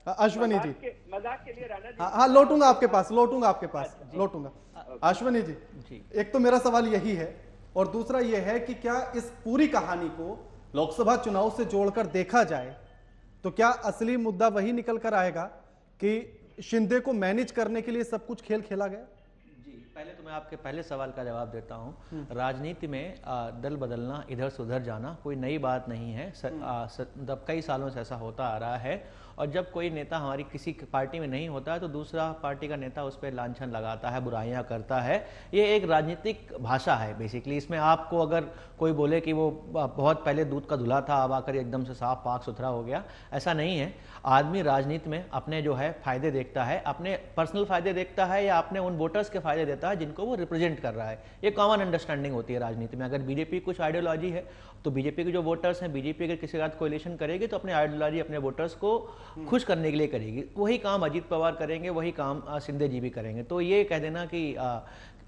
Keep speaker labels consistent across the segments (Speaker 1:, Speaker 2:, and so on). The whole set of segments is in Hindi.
Speaker 1: अश्वनी जी,
Speaker 2: मजाक के लिए राणा जी।
Speaker 1: हाँ लौटूंगा आपके पास, लौटूंगा। अश्वनी जी, एक तो मेरा सवाल यही है, और दूसरा यह है कि क्या इस पूरी कहानी को लोकसभा चुनाव से जोड़कर देखा जाए तो क्या असली मुद्दा वही निकल कर आएगा कि शिंदे को मैनेज करने के लिए सब कुछ खेल खेला गया?
Speaker 3: जी, पहले तो मैं आपके पहले सवाल का जवाब देता हूं। राजनीति में दल बदलना, इधर से उधर जाना कोई नई बात नहीं है। मतलब कई सालों से ऐसा होता आ रहा है, और जब कोई नेता हमारी किसी पार्टी में नहीं होता है तो दूसरा पार्टी का नेता उस पर लांछन लगाता है, बुराइयां करता है। ये एक राजनीतिक भाषा है बेसिकली। इसमें आपको अगर कोई बोले कि वो बहुत पहले दूध का धुला था, अब आकर एकदम से साफ पाक सुथरा हो गया, ऐसा नहीं है। आदमी राजनीति में अपने जो है फायदे देखता है, अपने पर्सनल फायदे देखता है या अपने उन वोटर्स के फायदे देता है जिनको वो रिप्रेजेंट कर रहा है। ये कॉमन अंडरस्टैंडिंग होती है राजनीति में। अगर बीजेपी कुछ आइडियोलॉजी है तो बीजेपी के जो वोटर्स हैं, बीजेपी अगर किसी के साथ कोalition करेगी तो अपने आइडियोलॉजी, अपने वोटर्स को खुश करने के लिए करेगी। वही काम अजीत पवार करेंगे, वही काम शिंदे जी भी करेंगे। तो ये कह देना कि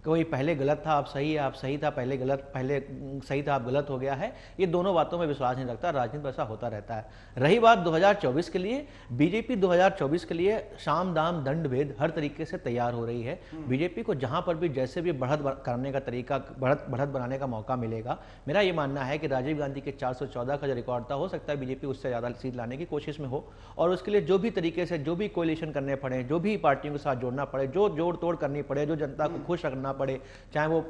Speaker 3: कोई पहले गलत था, आप सही है, आप सही था पहले गलत, पहले सही था आप गलत हो गया है, ये दोनों बातों में विश्वास नहीं रखता। राजनीति में ऐसा होता रहता है। रही बात 2024 के लिए, बीजेपी 2024 के लिए साम दाम दंड भेद हर तरीके से तैयार हो रही है। बीजेपी को जहां पर भी जैसे भी बढ़त करने का तरीका, बढ़त बनाने का मौका मिलेगा, मेरा ये मानना है कि राजीव गांधी के 414 का जो रिकॉर्ड था, हो सकता है बीजेपी उससे ज्यादा सीट लाने की कोशिश में हो, और उसके लिए जो भी तरीके से, जो भी कोलिशन करने पड़े, जो भी पार्टियों के साथ जोड़ना पड़े, जो जोड़ तोड़ करनी पड़े, जो जनता को खुश रखना पड़े, चाहे वो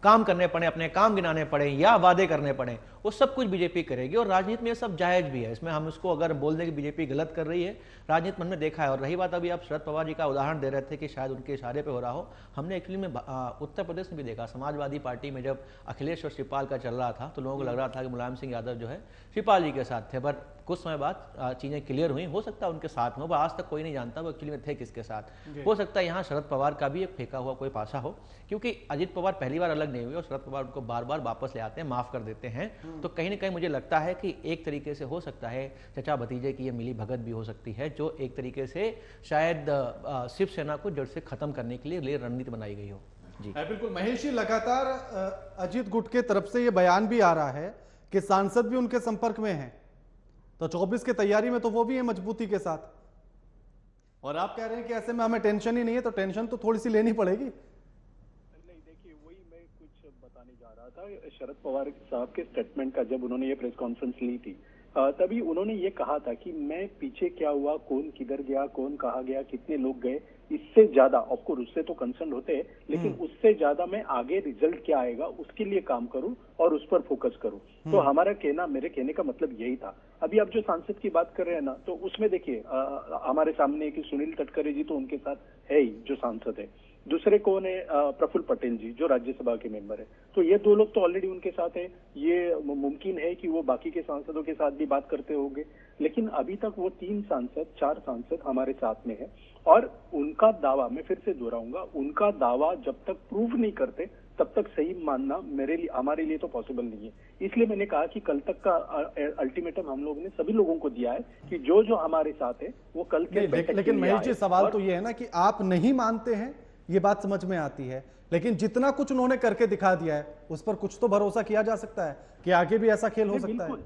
Speaker 3: काम करने पड़े, अपने काम गिनाने पड़े या वादे करने पड़े, वो सब कुछ बीजेपी करेगी। और राजनीति में ये सब जायज भी है। इसमें हम उसको अगर बोल दें कि बीजेपी गलत कर रही है, राजनीति मन में देखा है। और रही बात, अभी आप शरद पवार जी का उदाहरण दे रहे थे कि शायद उनके इशारे पे हो रहा हो, हमने एक्चुअली में उत्तर प्रदेश में भी देखा। समाजवादी पार्टी में जब अखिलेश और शिवपाल का चल रहा था तो लोगों को लग रहा था कि मुलायम सिंह यादव जो है शिवपाल जी के साथ थे, पर कुछ समय बाद चीजें क्लियर हुई। हो सकता है उनके साथ में हो, आज तक कोई नहीं जानता वो एक्चुअली में थे किसके साथ। हो सकता है यहाँ शरद पवार का भी एक फेंका हुआ कोई पासा हो, क्योंकि अजित पवार पहली बार अलग नहीं हुए और शरद पवार उनको बार बार वापस ले आते हैं, माफ कर देते हैं। तो कहीं ना कहीं मुझे लगता है कि एक तरीके से हो सकता है चचा भतीजे की ये मिली भगत भी हो सकती है, जो एक तरीके से शायद शिवसेना को जड़ से खत्म करने के लिए रणनीति बनाई गई हो। जी
Speaker 1: बिल्कुल महेश जी, लगातार अजीत गुट के तरफ से ये बयान भी आ रहा है कि सांसद भी उनके संपर्क में हैं, तो 24 की तैयारी में तो वो भी है मजबूती के साथ, और आप कह रहे हैं कि ऐसे में हमें टेंशन ही नहीं है, तो टेंशन तो थोड़ी सी लेनी पड़ेगी।
Speaker 2: नहीं, देखिए वही मैं कुछ बताने जा रहा था शरद पवार साहब के स्टेटमेंट का। जब उन्होंने ये प्रेस कॉन्फ्रेंस ली थी तभी उन्होंने ये कहा था कि मैं पीछे क्या हुआ, कौन किधर गया, कौन कहाँ गया, कितने लोग गए, इससे ज्यादा ऑफकोर्स उससे तो कंसर्न होते हैं, लेकिन उससे ज्यादा मैं आगे रिजल्ट क्या आएगा उसके लिए काम करूं और उस पर फोकस करूं। तो हमारा कहना, मेरे कहने का मतलब यही था। अभी आप जो सांसद की बात कर रहे हैं ना, तो उसमें देखिए हमारे सामने कि सुनील तटकरे जी तो उनके साथ है ही, जो सांसद है। दूसरे कौन है? प्रफुल्ल पटेल जी, जो राज्यसभा के मेंबर है। तो ये दो लोग तो ऑलरेडी उनके साथ है। ये मुमकिन है कि वो बाकी के सांसदों के साथ भी बात करते होंगे, लेकिन अभी तक वो 4 सांसद हमारे साथ में है। और उनका दावा, मैं फिर से दोहराऊंगा, उनका दावा जब तक प्रूव नहीं करते तब तक सही मानना मेरे लिए, हमारे लिए तो पॉसिबल नहीं है। इसलिए मैंने कहा कि कल तक का अल्टीमेटम हम लोगों ने सभी लोगों को दिया है कि जो जो हमारे साथ है वो कल के
Speaker 1: लेकिन महेश जी, सवाल तो ये है ना कि आप नहीं मानते हैं, ये बात समझ में आती है, लेकिन जितना कुछ उन्होंने करके दिखा दिया है उस पर कुछ तो भरोसा किया जा सकता है कि आगे भी ऐसा खेल हो सकता है।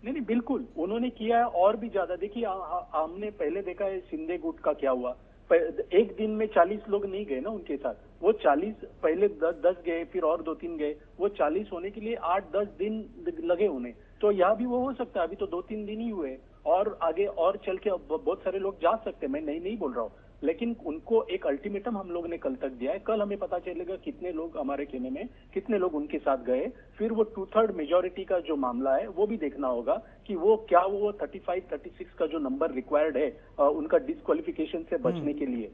Speaker 2: नहीं, बिल्कुल उन्होंने किया है और भी ज्यादा। देखिए हमने पहले देखा है शिंदे गुट का क्या हुआ। एक दिन में 40 लोग नहीं गए ना उनके साथ, वो 40 पहले 10 गए, फिर और 2-3 गए, वो 40 होने के लिए 8-10 दिन लगे उन्हें। तो यहाँ भी वो हो सकता है, अभी तो 2-3 दिन ही हुए, और आगे और चल के बहुत सारे लोग जा सकते हैं, मैं नहीं बोल रहा हूँ, लेकिन उनको एक अल्टीमेटम हम लोग ने कल तक दिया है। कल हमें पता चलेगा कितने लोग हमारे कहने में, कितने लोग उनके साथ गए। फिर वो 2/3 मेजोरिटी का जो मामला है वो भी देखना होगा कि वो क्या वो 35-36 का जो नंबर रिक्वायर्ड है उनका डिस्क्वालिफिकेशन से बचने के लिए,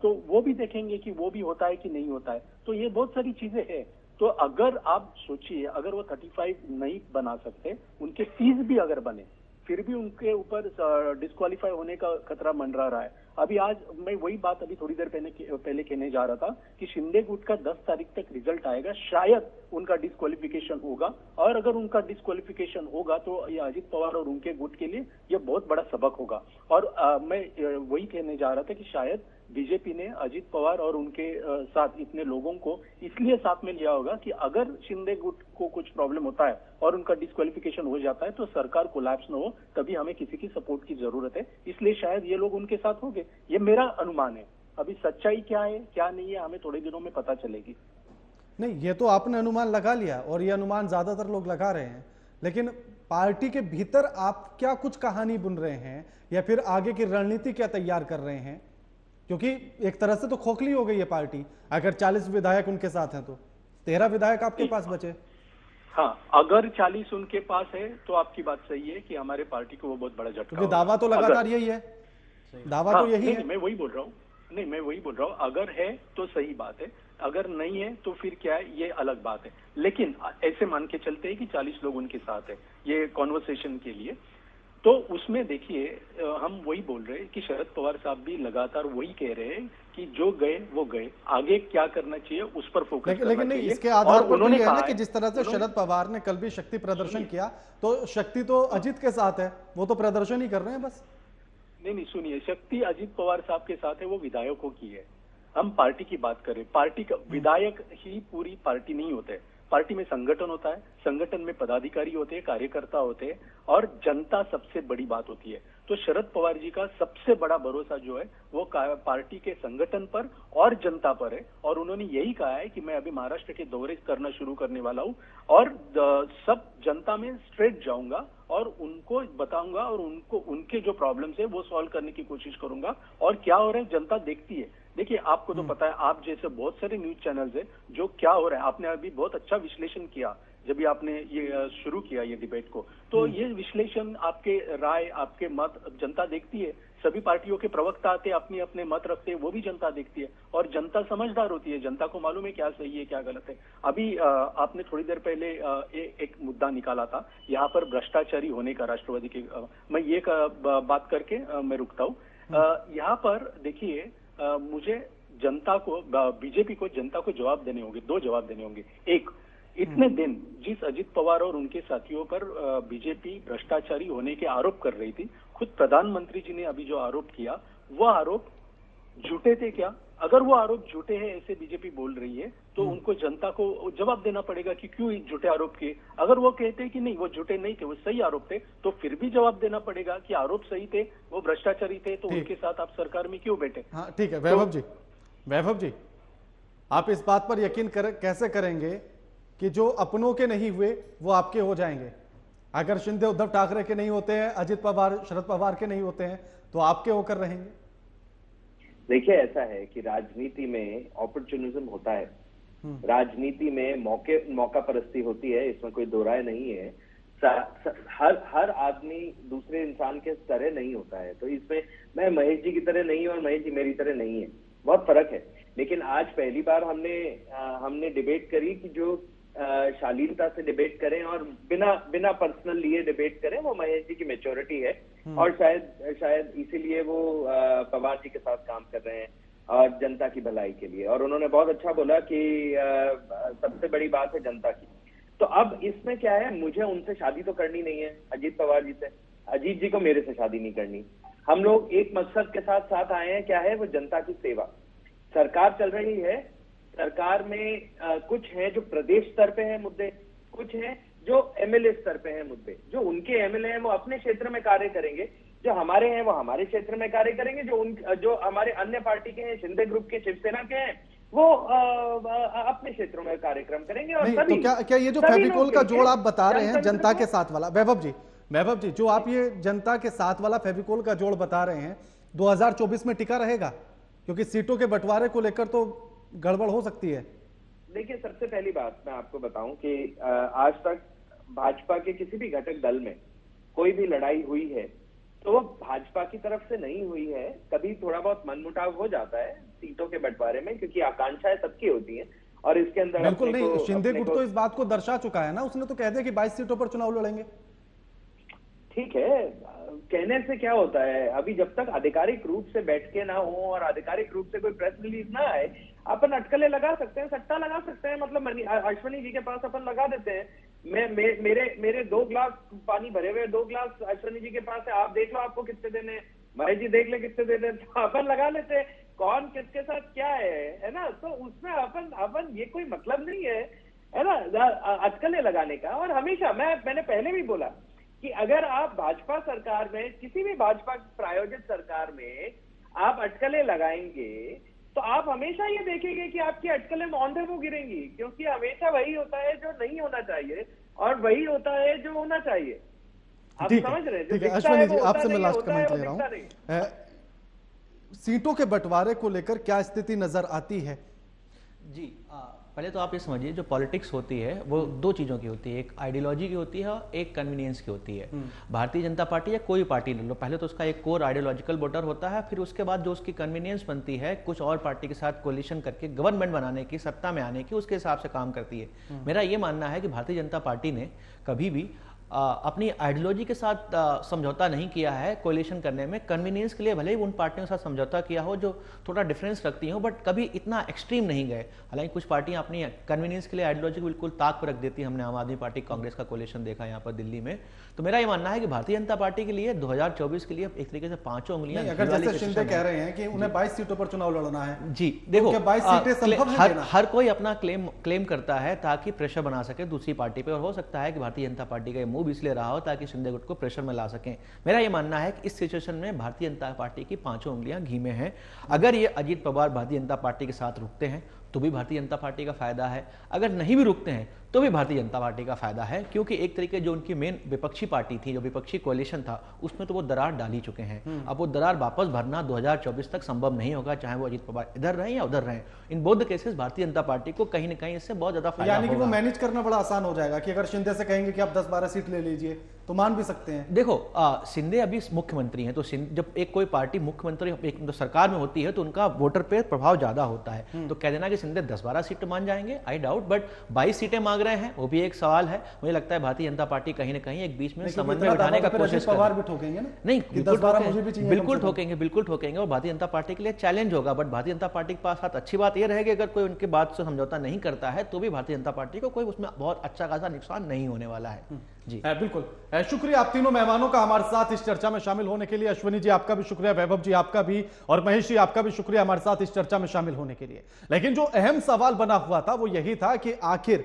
Speaker 2: तो वो भी देखेंगे कि वो भी होता है कि नहीं होता है। तो ये बहुत सारी चीजें हैं। तो अगर आप सोचिए, अगर वो 35 नहीं बना सकते, उनके 30 भी अगर बने, फिर भी उनके ऊपर डिस्क्वालीफाई होने का खतरा मंडरा रहा है। अभी आज मैं वही बात अभी थोड़ी देर पहले कहने जा रहा था कि शिंदे गुट का 10 तारीख तक रिजल्ट आएगा। शायद उनका डिस्क्वालिफिकेशन होगा, और अगर उनका डिस्क्वालिफिकेशन होगा तो ये अजित पवार और उनके गुट के लिए ये बहुत बड़ा सबक होगा। और मैं वही कहने जा रहा था कि शायद बीजेपी ने अजित पवार और उनके साथ इतने लोगों को इसलिए साथ में लिया होगा कि अगर शिंदे गुट को कुछ प्रॉब्लम होता है और उनका डिस्क्वालिफिकेशन हो जाता है तो सरकार कोलैप्स न हो, तभी हमें किसी की सपोर्ट की जरूरत है, इसलिए शायद ये लोग उनके साथ होंगे। ये मेरा अनुमान है। अभी सच्चाई क्या है क्या नहीं है हमें थोड़े दिनों में पता चलेगी।
Speaker 1: नहीं, ये तो आपने अनुमान लगा लिया और ये अनुमान ज्यादातर लोग लगा रहे हैं, लेकिन पार्टी के भीतर आप क्या कुछ कहानी बुन रहे हैं या फिर आगे की रणनीति क्या तैयार कर रहे हैं? क्योंकि एक तरह से तो खोखली हो गई है पार्टी। अगर 40 विधायक उनके साथ हैं तो 13 विधायक आपके पास बचे।
Speaker 2: हाँ, अगर 40 उनके पास है तो आपकी बात सही है कि हमारे पार्टी को वो बहुत बड़ा झटका
Speaker 1: क्योंकि दावा तो लगातार यही है, दावा तो यही है।
Speaker 2: मैं वही बोल रहा हूँ, नहीं मैं वही बोल रहा हूँ, अगर है तो सही बात है, अगर नहीं है तो फिर क्या है, ये अलग बात है। लेकिन ऐसे मान के चलते हैं कि 40 लोग उनके साथ है ये कॉन्वर्सेशन के लिए, तो उसमें देखिए हम वही बोल रहे हैं कि शरद पवार साहब भी लगातार वही कह रहे हैं कि जो गए वो गए, आगे क्या करना चाहिए उस पर फोकस करना
Speaker 1: लेकिन नहीं,
Speaker 2: चाहिए।
Speaker 1: इसके आधार पर
Speaker 2: उन्होंने
Speaker 1: तो
Speaker 2: कहा
Speaker 1: है ना कि जिस तरह से शरद पवार ने कल भी शक्ति प्रदर्शन किया, तो शक्ति तो अजित के साथ है, वो तो प्रदर्शन ही कर रहे हैं बस।
Speaker 2: नहीं सुनिए, शक्ति अजित पवार साहब के साथ है, वो विधायकों की है। हम पार्टी की बात करें, पार्टी का विधायक ही पूरी पार्टी नहीं होते। पार्टी में संगठन होता है, संगठन में पदाधिकारी होते हैं, कार्यकर्ता होते हैं, और जनता सबसे बड़ी बात होती है। तो शरद पवार जी का सबसे बड़ा भरोसा जो है वो पार्टी के संगठन पर और जनता पर है, और उन्होंने यही कहा है कि मैं अभी महाराष्ट्र के दौरे करना शुरू करने वाला हूं और सब जनता में स्ट्रेट जाऊंगा और उनको बताऊंगा और उनको उनके जो प्रॉब्लम्स है वो सॉल्व करने की कोशिश करूंगा। और क्या हो रहा है जनता देखती है। देखिए आपको तो पता है, आप जैसे बहुत सारे न्यूज चैनल्स है जो क्या हो रहा है, आपने अभी बहुत अच्छा विश्लेषण किया जब भी आपने ये शुरू किया ये डिबेट को, तो ये विश्लेषण आपके राय आपके मत जनता देखती है। सभी पार्टियों के प्रवक्ता आते अपने अपने मत रखते हैं, वो भी जनता देखती है, और जनता समझदार होती है, जनता को मालूम है क्या सही है क्या गलत है। अभी आपने थोड़ी देर पहले एक मुद्दा निकाला था यहाँ पर भ्रष्टाचारी होने का राष्ट्रवादी के, मैं ये बात करके मैं रुकता हूँ। यहाँ पर देखिए मुझे जनता को, बीजेपी को जनता को जवाब देने होंगे, दो जवाब देने होंगे। एक, इतने दिन जिस अजित पवार और उनके साथियों पर बीजेपी भ्रष्टाचारी होने के आरोप कर रही थी, खुद प्रधानमंत्री जी ने अभी जो आरोप किया वो आरोप झूठे थे क्या? अगर वो आरोप झूठे हैं ऐसे बीजेपी बोल रही है तो उनको जनता को जवाब देना पड़ेगा कि क्यों झूठे आरोप किए। अगर वो कहते हैं कि नहीं वो झूठे नहीं थे वो सही आरोप थे, तो फिर भी जवाब देना पड़ेगा कि आरोप सही थे, वो भ्रष्टाचारी थे, तो उनके साथ आप सरकार में क्यों बैठे।
Speaker 1: हाँ ठीक है वैभव जी, आप इस बात पर यकीन कैसे करेंगे कि जो अपनों के नहीं हुए वो आपके हो जाएंगे? अगर शिंदे उद्धव ठाकरे के नहीं होते हैं, अजित पवार शरद पवार के नहीं होते हैं, तो आपके होकर रहेंगे?
Speaker 4: देखिए ऐसा है कि राजनीति में अपॉर्चुनिज्म होता है, राजनीति में मौका परस्ती होती है, इसमें कोई दो राय नहीं है। हर आदमी दूसरे इंसान के तरह नहीं होता है, तो इसमें मैं महेश जी की तरह नहीं हूं और महेश जी मेरी तरह नहीं है, बहुत फर्क है। लेकिन आज पहली बार हमने डिबेट करी कि जो शालीनता से डिबेट करें और बिना पर्सनल लिए डिबेट करें, वो महेश जी की मैच्योरिटी है, और शायद इसीलिए वो पवार जी के साथ काम कर रहे हैं और जनता की भलाई के लिए। और उन्होंने बहुत अच्छा बोला कि सबसे बड़ी बात है जनता की। तो अब इसमें क्या है, मुझे उनसे शादी तो करनी नहीं है, अजीत पवार जी से, अजीत जी को मेरे से शादी नहीं करनी। हम लोग एक मकसद के साथ आए हैं, क्या है वो जनता की सेवा। सरकार चल रही है, सरकार में कुछ है जो प्रदेश स्तर पे है मुद्दे, कुछ है जो एमएलए स्तर पे है मुद्दे। जो उनके एमएलए हैं वो अपने क्षेत्र में कार्य करेंगे, जो हमारे हैं वो हमारे क्षेत्र में कार्य करेंगे, जो हमारे अन्य पार्टी के हैं, शिंदे ग्रुप के, शिवसेना के हैं, वो अपने क्षेत्रों में कार्यक्रम करेंगे। और
Speaker 1: नहीं, तो क्या ये जो फेविकोल का जोड़ आप बता रहे हैं जनता के साथ वाला, वैभव जी जो आप ये जनता के साथ वाला फेविकोल का जोड़ बता रहे हैं, 2024 में टिका रहेगा? क्योंकि सीटों के बंटवारे को लेकर तो गड़बड़ हो सकती है।
Speaker 4: देखिए सबसे पहली बात मैं आपको बताऊं कि आज तक भाजपा के किसी भी घटक दल में कोई भी लड़ाई हुई है तो वो भाजपा की तरफ से नहीं हुई है। कभी थोड़ा बहुत मनमुटाव हो जाता है सीटों के बंटवारे में, क्योंकि आकांक्षाएं सबकी होती हैं, और इसके अंदर
Speaker 1: बिल्कुल नहीं, शिंदे गुट तो इस बात को दर्शा चुका है ना, उसने तो कह दिया कि 22 सीटों पर चुनाव लड़ेंगे।
Speaker 4: ठीक है, कहने से क्या होता है, अभी जब तक आधिकारिक रूप से बैठ के ना हो और आधिकारिक रूप से कोई प्रेस रिलीज ना आए, अपन अटकलें लगा सकते हैं, सट्टा लगा सकते हैं। मतलब अश्वनी जी के पास अपन लगा देते हैं, मेरे 2 गिलास पानी भरे हुए, 2 गिलास अश्वनी जी के पास है, आप देख लो आपको कितने देने, महेश जी देख ले कितने देने, तो अपन लगा लेते हैं कौन किसके साथ क्या है ना। तो उसमें अपन ये कोई मतलब नहीं है ना अटकलें लगाने का। और हमेशा मैंने पहले भी बोला कि अगर आप भाजपा सरकार में, किसी भी भाजपा प्रायोजित सरकार में आप अटकलें लगाएंगे तो आप हमेशा ये देखेंगे कि आपकी अटकलें औंधे मुंह गिरेंगी, क्योंकि हमेशा वही होता है जो नहीं होना चाहिए और वही होता है जो होना चाहिए। आप समझ रहे हैं?
Speaker 1: ठीक है अश्वनी जी, आपसे मैं लास्ट कमेंट ले रहा हूं। सीटों के बंटवारे को लेकर क्या स्थिति नजर आती है?
Speaker 3: जी पहले तो आप ये समझिए, जो पॉलिटिक्स होती है वो 2 चीज़ों की होती है, एक आइडियोलॉजी की होती है और एक कन्वीनियंस की होती है। भारतीय जनता पार्टी या कोई पार्टी ले लो, पहले तो उसका एक कोर आइडियोलॉजिकल वोटर होता है, फिर उसके बाद जो उसकी कन्वीनियंस बनती है कुछ और पार्टी के साथ कोलिशन करके गवर्नमेंट बनाने की, सत्ता में आने की, उसके हिसाब से काम करती है। मेरा ये मानना है कि भारतीय जनता पार्टी ने कभी भी अपनी आइडियोलॉजी के साथ समझौता नहीं किया है कोलिशन करने में। कन्वीनियंस के लिए भले ही उन पार्टियों के साथ समझौता किया हो जो थोड़ा डिफरेंस रखती हो, बट कभी इतना एक्सट्रीम नहीं गए। हालांकि कुछ पार्टियां अपनी कन्वीनियंस के लिए आइडियोलॉजी को बिल्कुल ताक पर रख देती है। हमने आम आदमी पार्टी कांग्रेस का कोलिशन देखा यहाँ पर दिल्ली में। तो मेरा ये मानना है कि भारतीय जनता पार्टी के लिए 2024 के लिए एक तरीके से 5 उंगलियां,
Speaker 1: अगर जैसे शिंदे कह रहे हैं कि उन्हें 22 सीटों पर चुनाव लड़ना है,
Speaker 3: जी देखो,
Speaker 1: 22 सीटें संभव है?
Speaker 3: हर कोई अपना क्लेम करता है ताकि प्रेशर बना सके दूसरी पार्टी पे, और हो सकता है कि भारतीय जनता पार्टी का ये मूव इसलिए रहा हो ताकि शिंदे गुट को प्रेशर में ला सकें। मेरा ये मानना है कि इस सिचुएशन में भारतीय जनता पार्टी की 5 उंगलियां घी में हैं। अगर ये अजीत पवार भारतीय जनता पार्टी के साथ रुकते हैं तो भी भारतीय जनता पार्टी का फायदा है, अगर नहीं भी रुकते हैं तो भी भारतीय जनता पार्टी का फायदा है, क्योंकि एक तरीके जो उनकी मेन विपक्षी पार्टी थी, जो विपक्षी कोalition था, उसमें तो वो दरार डाल ही चुके हैं। अब वो दरार वापस भरना 2024 तक संभव नहीं होगा, चाहे वो अजीत पवार इधर रहें या उधर रहें। In both cases Bharatiya Janata party को कहीं ना कहीं इससे बहुत ज्यादा फायदा
Speaker 1: यानी कि वो मैनेज करना बड़ा आसान हो जाएगा कि अगर शिंदे से कहेंगे कि आप 10-12 सीट ले लीजिए तो मान भी सकते हैं।
Speaker 3: देखो शिंदे अभी मुख्यमंत्री हैं, तो जब एक कोई पार्टी मुख्यमंत्री एक तो सरकार में होती है तो उनका वोटर पे प्रभाव ज्यादा होता है। तो कह देना कि शिंदे 10-12 सीट मान जाएंगे, आई डाउट, बट 22 सीटें मांग रहे हैं, वो भी एक सवाल है। मुझे लगता है भारतीय जनता पार्टी कहीं ना कहीं एक बीच में समन्वय बिठाने का कोशिश कर रही है।
Speaker 1: भी ठोकेंगे ना?
Speaker 3: नहीं, बिल्कुल ठोकेंगे और भारतीय जनता पार्टी के लिए चैलेंज होगा। बट भारतीय जनता पार्टी के पास अच्छी बात यह रहेगी, अगर कोई उनके बात से समझौता नहीं करता है तो भी भारतीय जनता पार्टी को कोई उसमें बहुत अच्छा खासा नुकसान नहीं होने वाला है। जी
Speaker 1: बिल्कुल, शुक्रिया आप तीनों मेहमानों का हमारे साथ इस चर्चा में शामिल होने के लिए। अश्वनी जी आपका भी शुक्रिया, वैभव जी आपका भी, और महेश जी आपका भी शुक्रिया हमारे साथ इस चर्चा में शामिल होने के लिए। लेकिन जो अहम सवाल बना हुआ था वो यही था कि आखिर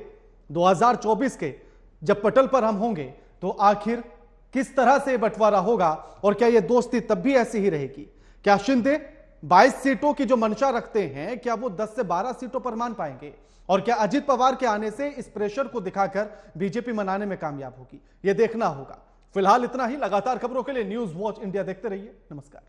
Speaker 1: 2024 के जब पटल पर हम होंगे तो आखिर किस तरह से बंटवारा होगा, और क्या यह दोस्ती तब भी ऐसी ही रहेगी? क्या शिंदे 22 सीटों की जो मंशा रखते हैं, क्या वो 10 से 12 सीटों पर मान पाएंगे? और क्या अजीत पवार के आने से इस प्रेशर को दिखाकर बीजेपी मनाने में कामयाब होगी? यह देखना होगा। फिलहाल इतना ही। लगातार खबरों के लिए न्यूज वॉच इंडिया देखते रहिए। नमस्कार।